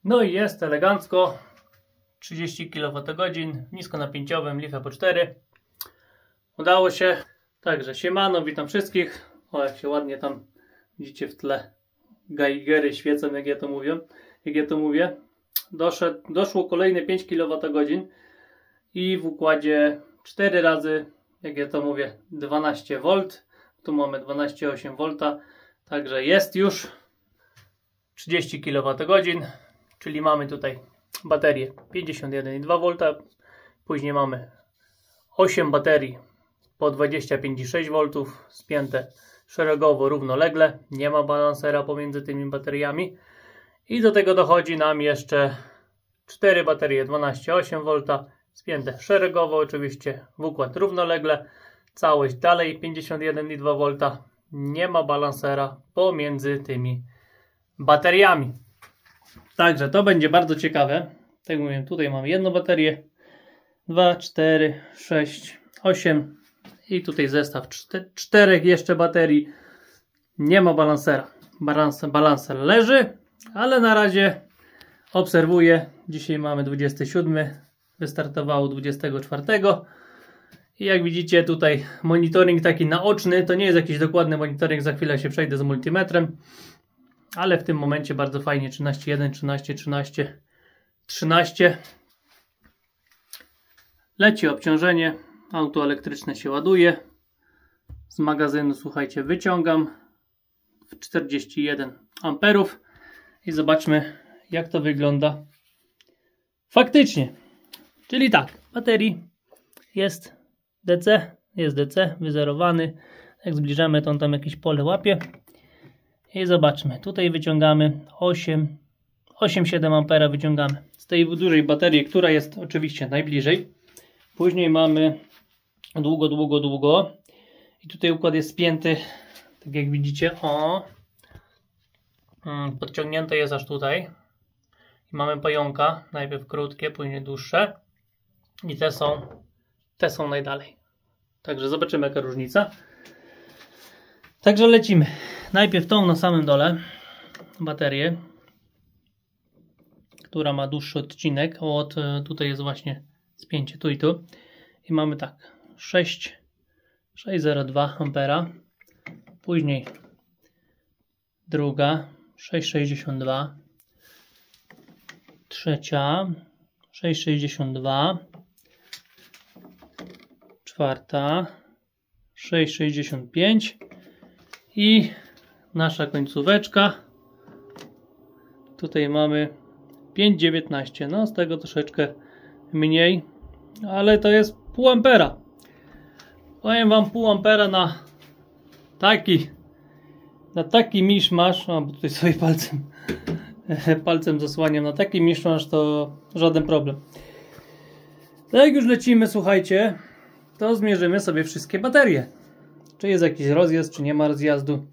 No i jest elegancko. 30 kWh, niskonapięciowym LiFePO 4. Udało się. Także siemano, witam wszystkich. O, jak się ładnie tam widzicie w tle geigery świecą, jak ja to mówię. Doszło kolejne 5 kWh i w układzie 4 razy, jak ja to mówię, 12 V. Tu mamy 12,8 V. Także jest już 30 kWh, czyli mamy tutaj baterię 51,2 V. Później mamy 8 baterii po 25,6 V spięte szeregowo, równolegle. Nie ma balansera pomiędzy tymi bateriami. I do tego dochodzi nam jeszcze 4 baterie 12,8 V spięte szeregowo, oczywiście w układ równolegle. Całość dalej 51,2 V. Nie ma balansera pomiędzy tymi bateriami. Także to będzie bardzo ciekawe. Tak jak mówiłem, tutaj mamy jedną baterię, 2, 4, 6, 8 i tutaj zestaw 4 jeszcze baterii. Nie ma balansera. Balanser leży, ale na razie obserwuję. Dzisiaj mamy 27, wystartowało 24. I jak widzicie tutaj monitoring taki naoczny, to nie jest jakiś dokładny monitoring, za chwilę się przejdę z multimetrem. Ale w tym momencie bardzo fajnie 13,1, 13, 13, 13. Leci obciążenie, auto elektryczne się ładuje. Z magazynu, słuchajcie, wyciągam w 41 amperów i zobaczmy, jak to wygląda faktycznie. Czyli tak, baterii jest DC, wyzerowany. Jak zbliżamy, to on tam jakieś pole łapie. I zobaczmy, tutaj wyciągamy 8,7 ampera wyciągamy z tej dużej baterii, która jest oczywiście najbliżej. Później mamy długo i tutaj układ jest spięty, tak jak widzicie, podciągnięte jest aż tutaj. I mamy pająka, najpierw krótkie, później dłuższe i te są najdalej. Także zobaczymy, jaka różnica. Także lecimy. Najpierw tą na samym dole baterię, która ma dłuższy odcinek. Tutaj jest właśnie spięcie tu i tu. I mamy tak 6,02 ampera. Później druga 6,62. Trzecia 6,62. Czwarta 6,65. I nasza końcóweczka. Tutaj mamy 5,19. No z tego troszeczkę mniej, ale to jest pół ampera. Powiem wam, pół ampera na taki miszmasz. Bo tutaj sobie palcem zasłaniam. Na taki miszmasz to żaden problem. Tak jak już lecimy, słuchajcie, to zmierzymy sobie wszystkie baterie. Czy jest jakiś rozjazd, czy nie ma rozjazdu.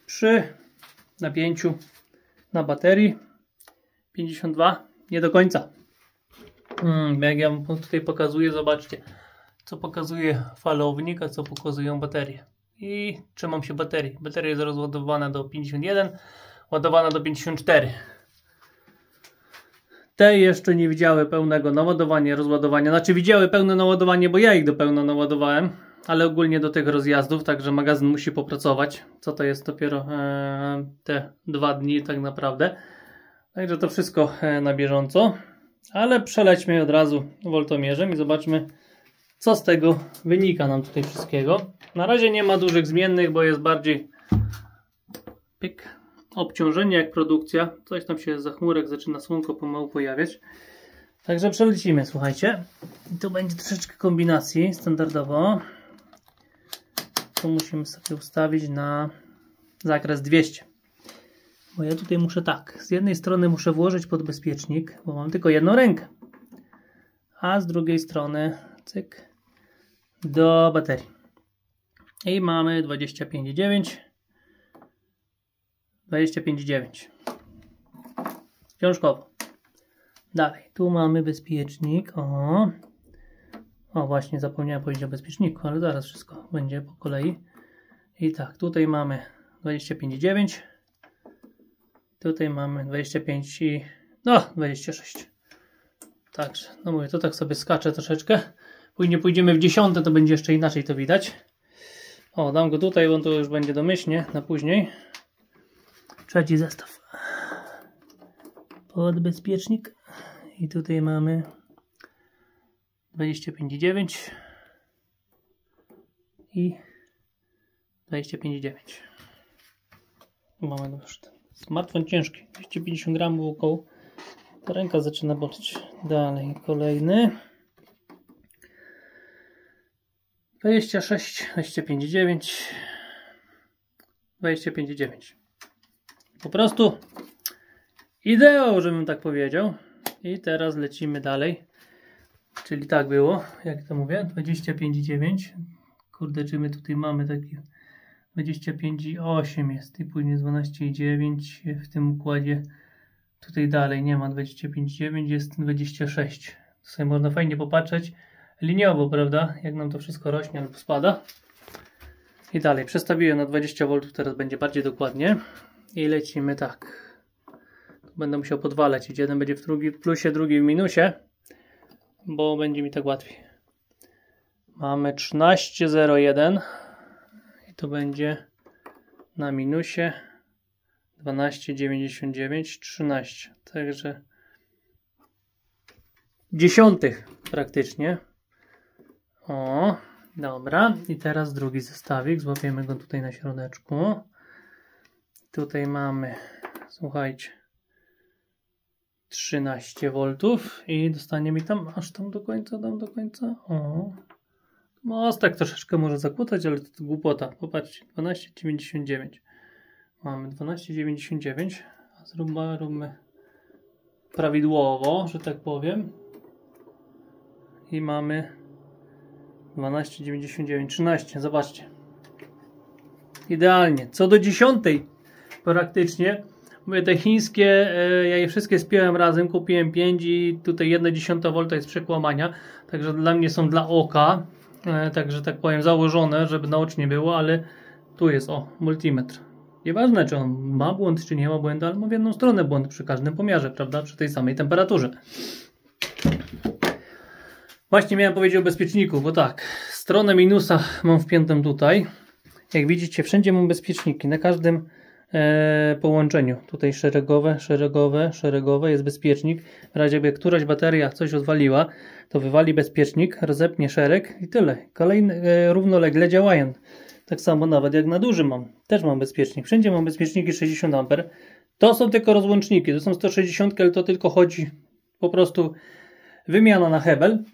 Przy napięciu na baterii 52 nie do końca. Jak ja wam tutaj pokazuję, zobaczcie, co pokazuje falownik, a co pokazują baterie. I trzymam się baterii. Bateria jest rozładowana do 51, ładowana do 54. Te jeszcze nie widziały pełnego naładowania, rozładowania. Znaczy widziały pełne naładowanie, bo ja ich do pełna naładowałem. Ale ogólnie do tych rozjazdów, także magazyn musi popracować. Co to jest dopiero te 2 dni tak naprawdę. Także to wszystko na bieżąco. Ale przelećmy od razu woltomierzem i zobaczmy, co z tego wynika nam tutaj wszystkiego. Na razie nie ma dużych zmiennych, bo jest bardziej obciążenie jak produkcja. Coś tam się za chmurek zaczyna słonko pomału pojawiać. Także przelecimy, słuchajcie. I tu będzie troszeczkę kombinacji standardowo. Tu musimy sobie ustawić na zakres 200. Bo ja tutaj muszę tak. Z jednej strony muszę włożyć podbezpiecznik, bo mam tylko jedną rękę. A z drugiej strony cyk do baterii. I mamy 25,9. 25,9. Książkowo. Dalej. Tu mamy bezpiecznik. O, właśnie zapomniałem powiedzieć o bezpieczniku, ale zaraz wszystko będzie po kolei. I tak, tutaj mamy 25,9. Tutaj mamy 25,9. No, 26. Także, no mówię, to tak sobie skaczę troszeczkę. Później pójdziemy w 10, to będzie jeszcze inaczej to widać. O, dam go tutaj, bo to już będzie domyślnie na później. Trzeci zestaw. Podbezpiecznik. I tutaj mamy 25,9 i 25,9. Mamy już ten smartfon ciężki, 250 gramów około. Ta ręka zaczyna boleć. Dalej kolejny 26, 25,9, 25,9. Po prostu ideał, żebym tak powiedział. I teraz lecimy dalej. Czyli tak było, jak to mówię, 25,9. Kurde, czy my tutaj mamy taki 25,8 jest i później 12,9 w tym układzie. Tutaj dalej nie ma 25,9, jest 26. Tutaj można fajnie popatrzeć liniowo, prawda? Jak nam to wszystko rośnie albo spada. I dalej przestawiłem na 20 V, teraz będzie bardziej dokładnie. I lecimy tak. Będę musiał po dwa lecieć. Jeden będzie w plusie, drugi w minusie, bo będzie mi tak łatwiej. Mamy 13,01 i to będzie na minusie 12,99, 13. Także dziesiątych praktycznie. O, dobra. I teraz drugi zestawik. Złapiemy go tutaj na środeczku. Tutaj mamy, słuchajcie, 13 V i dostanie mi tam, aż tam do końca, dam do końca. O, mostek troszeczkę może zakłócać, ale to głupota. Popatrzcie, 12,99. Mamy 12,99, a róbmy prawidłowo, że tak powiem. I mamy 12,99, 13, zobaczcie. Idealnie. Co do 10 praktycznie. Mówię, te chińskie, ja je wszystkie spiąłem razem, kupiłem 5 i tutaj 1/10 V jest przekłamania, także dla mnie są dla oka, także tak powiem założone, żeby naocznie było, ale tu jest, o, multimetr. Nieważne, czy on ma błąd, czy nie ma błędu, ale ma w jedną stronę błąd przy każdym pomiarze, prawda, przy tej samej temperaturze. Właśnie miałem powiedzieć o bezpieczniku, bo tak, stronę minusa mam wpiętą tutaj. Jak widzicie, wszędzie mam bezpieczniki, na każdym połączeniu. Tutaj szeregowe jest bezpiecznik. W razie jakby któraś bateria coś odwaliła, to wywali bezpiecznik, rozepnie szereg i tyle. Kolejne równolegle działają. Tak samo nawet jak na dużym też mam bezpiecznik. Wszędzie mam bezpieczniki 60 A. To są tylko rozłączniki. To są 160, ale to tylko chodzi po prostu wymiana na hebel.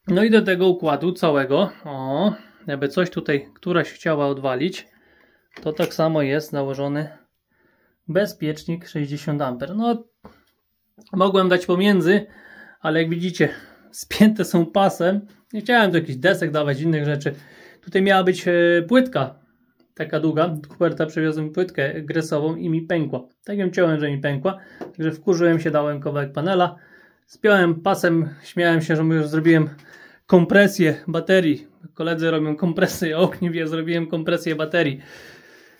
No i do tego układu całego, o, jakby coś tutaj któraś chciała odwalić, to tak samo jest założony bezpiecznik 60 A. No, mogłem dać pomiędzy, ale jak widzicie, spięte są pasem. Nie chciałem tu jakichś desek dawać, innych rzeczy. Tutaj miała być płytka, taka długa. Kuperta przywiozłem płytkę gresową i mi pękła. Tak ją ciąłem, że mi pękła. Także wkurzyłem się, dałem kawałek panela. Spiąłem pasem, śmiałem się, że już zrobiłem kompresję baterii. Koledzy robią kompresję ogniw, ja zrobiłem kompresję baterii.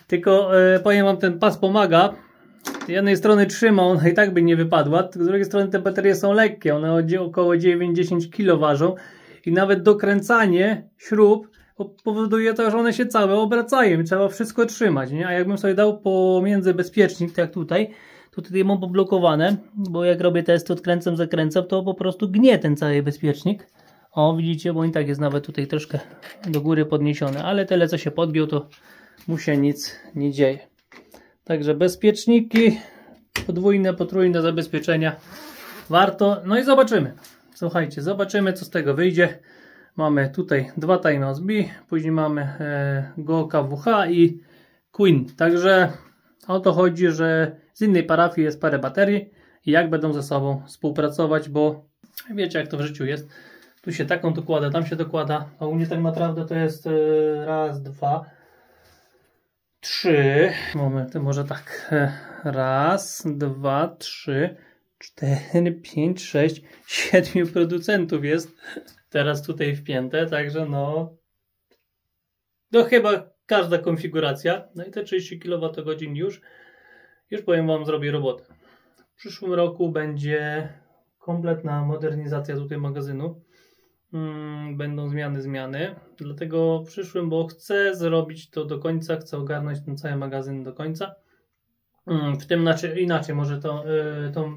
Tylko powiem wam, ten pas pomaga. Z jednej strony trzyma, ona i tak by nie wypadła. Z drugiej strony te baterie są lekkie. One około 9-10 kg ważą. I nawet dokręcanie śrub powoduje to, że one się całe obracają. Trzeba wszystko trzymać, nie? A jakbym sobie dał pomiędzy bezpiecznik, tak tutaj, to tutaj mam poblokowane. Bo jak robię test, odkręcam, zakręcam, to po prostu gnie ten cały bezpiecznik. O, widzicie, bo i tak jest nawet tutaj troszkę do góry podniesiony. Ale tyle, co się podgiął, to mu się nic nie dzieje. Także bezpieczniki, podwójne, potrójne zabezpieczenia warto. No i zobaczymy. Słuchajcie, zobaczymy, co z tego wyjdzie. Mamy tutaj 2 Timeout B, później mamy Go KWH i Queen. Także o to chodzi, że z innej parafii jest parę baterii i jak będą ze sobą współpracować, bo wiecie, jak to w życiu jest. Tu się taką dokłada, tam się dokłada, a u mnie tak naprawdę to jest raz, 2, 3. Momenty, może tak. Raz, 2, 3, 4, 5, 6, 7 producentów jest teraz tutaj wpięte, także no chyba każda konfiguracja. No i te 30 kWh już powiem wam, zrobi robotę. w przyszłym roku będzie kompletna modernizacja tutaj magazynu. Będą zmiany. Dlatego w przyszłym, bo chcę zrobić to do końca, chcę ogarnąć ten cały magazyn do końca. W tym inaczej, może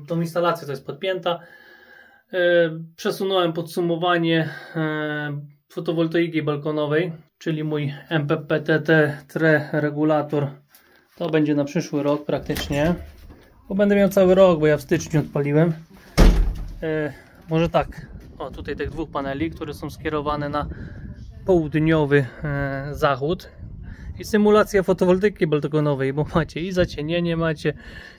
tą instalację to jest podpięta. Przesunąłem podsumowanie fotowoltaiki balkonowej, czyli mój MPPT regulator. To będzie na przyszły rok praktycznie, bo będę miał cały rok, bo ja w styczniu odpaliłem. Może tak, o tutaj tych dwóch paneli, które są skierowane na południowy zachód. I symulacja fotowoltaiki balkonowej, bo macie i zacienienie, macie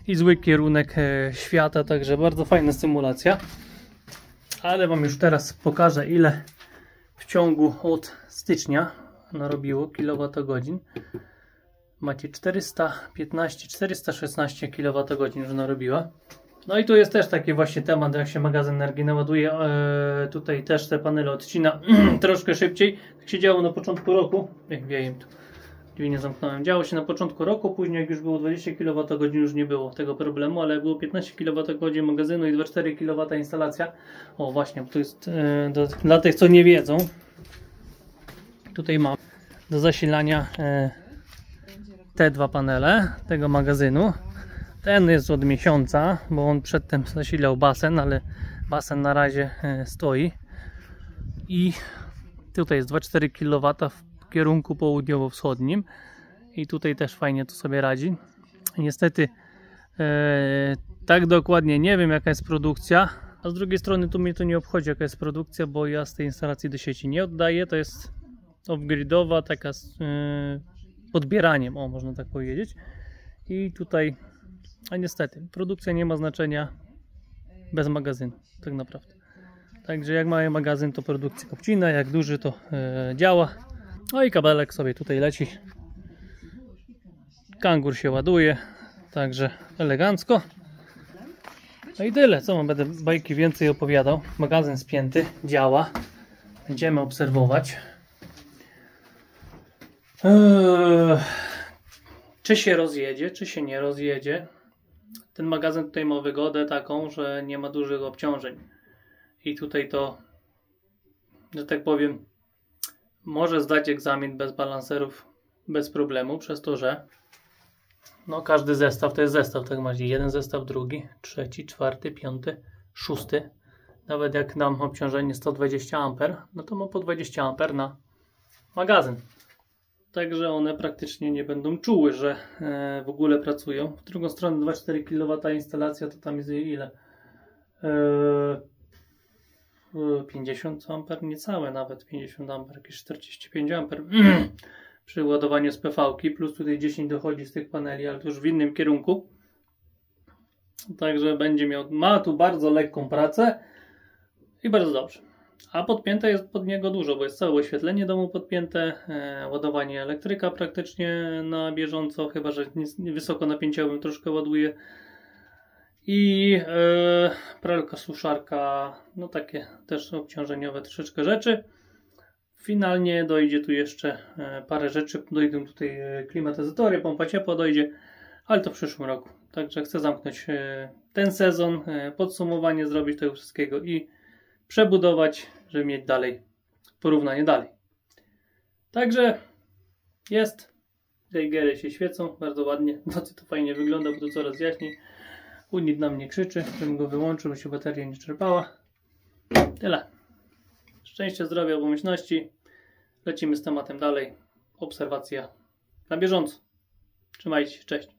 i zły kierunek świata, także bardzo fajna symulacja. Ale wam już teraz pokażę, ile w ciągu od stycznia narobiło kilowatogodzin. Macie 416 kWh już narobiła. No i tu jest też taki właśnie temat, jak się magazyn energii naładuje. Tutaj też te panele odcina troszkę szybciej. Tak się działo na początku roku. Jak wieje tu. Drzwi nie zamknąłem. Działo się na początku roku, później jak już było 20 kWh już nie było tego problemu, ale jak było 15 kWh magazynu i 2,4 kW instalacja. O właśnie, to jest dla tych co nie wiedzą. Tutaj mam do zasilania te dwa panele tego magazynu. Ten jest od miesiąca, bo on przedtem zasilał basen, ale basen na razie stoi. I tutaj jest 2,4 kW w kierunku południowo-wschodnim. I tutaj też fajnie to sobie radzi. Niestety tak dokładnie nie wiem, jaka jest produkcja. A z drugiej strony tu mnie to nie obchodzi, jaka jest produkcja, bo ja z tej instalacji do sieci nie oddaję. To jest off-gridowa, taka z podbieraniem, o można tak powiedzieć. I tutaj, a niestety, produkcja nie ma znaczenia bez magazynu, tak naprawdę. Także jak mały magazyn, to produkcja obcina, jak duży, to działa. No i kabelek sobie tutaj leci. Kangur się ładuje, także elegancko. No i tyle, co będę bajki więcej opowiadał. Magazyn spięty, działa. Będziemy obserwować. Czy się rozjedzie, czy się nie rozjedzie. Ten magazyn tutaj ma wygodę taką, że nie ma dużych obciążeń. I tutaj to, że tak powiem, może zdać egzamin bez balanserów bez problemu, przez to, że no każdy zestaw to jest zestaw, tak macie jeden zestaw, drugi, trzeci, czwarty, piąty, szósty. Nawet jak dam obciążenie 120 A, no to ma po 20 A na magazyn. Także one praktycznie nie będą czuły, że w ogóle pracują. W drugą stronę 2,4 kW instalacja to tam jest ile? 50 A, niecałe nawet 50 A, jakieś 45 A przy ładowaniu z PV-ki, plus tutaj 10 dochodzi z tych paneli, ale to już w innym kierunku. Także ma tu bardzo lekką pracę i bardzo dobrze. A podpięte jest pod niego dużo, bo jest całe oświetlenie domu podpięte, ładowanie elektryka praktycznie na bieżąco, chyba że wysokonapięciowym troszkę ładuje. I pralka, suszarka, no takie też obciążeniowe troszeczkę rzeczy. Finalnie dojdzie tu jeszcze parę rzeczy, dojdą tutaj klimatyzatory, pompa ciepła dojdzie, ale to w przyszłym roku. Także chcę zamknąć ten sezon, podsumowanie zrobić tego wszystkiego i przebudować, żeby mieć dalej porównanie dalej. Także jest, geigery się świecą bardzo ładnie, nocy to fajnie wygląda, bo to coraz jaśniej. Unit na mnie krzyczy, żebym go wyłączył, by się bateria nie czerpała. Tyle. Szczęścia, zdrowia, pomyślności. Lecimy z tematem dalej. Obserwacja na bieżąco. Trzymajcie się, cześć.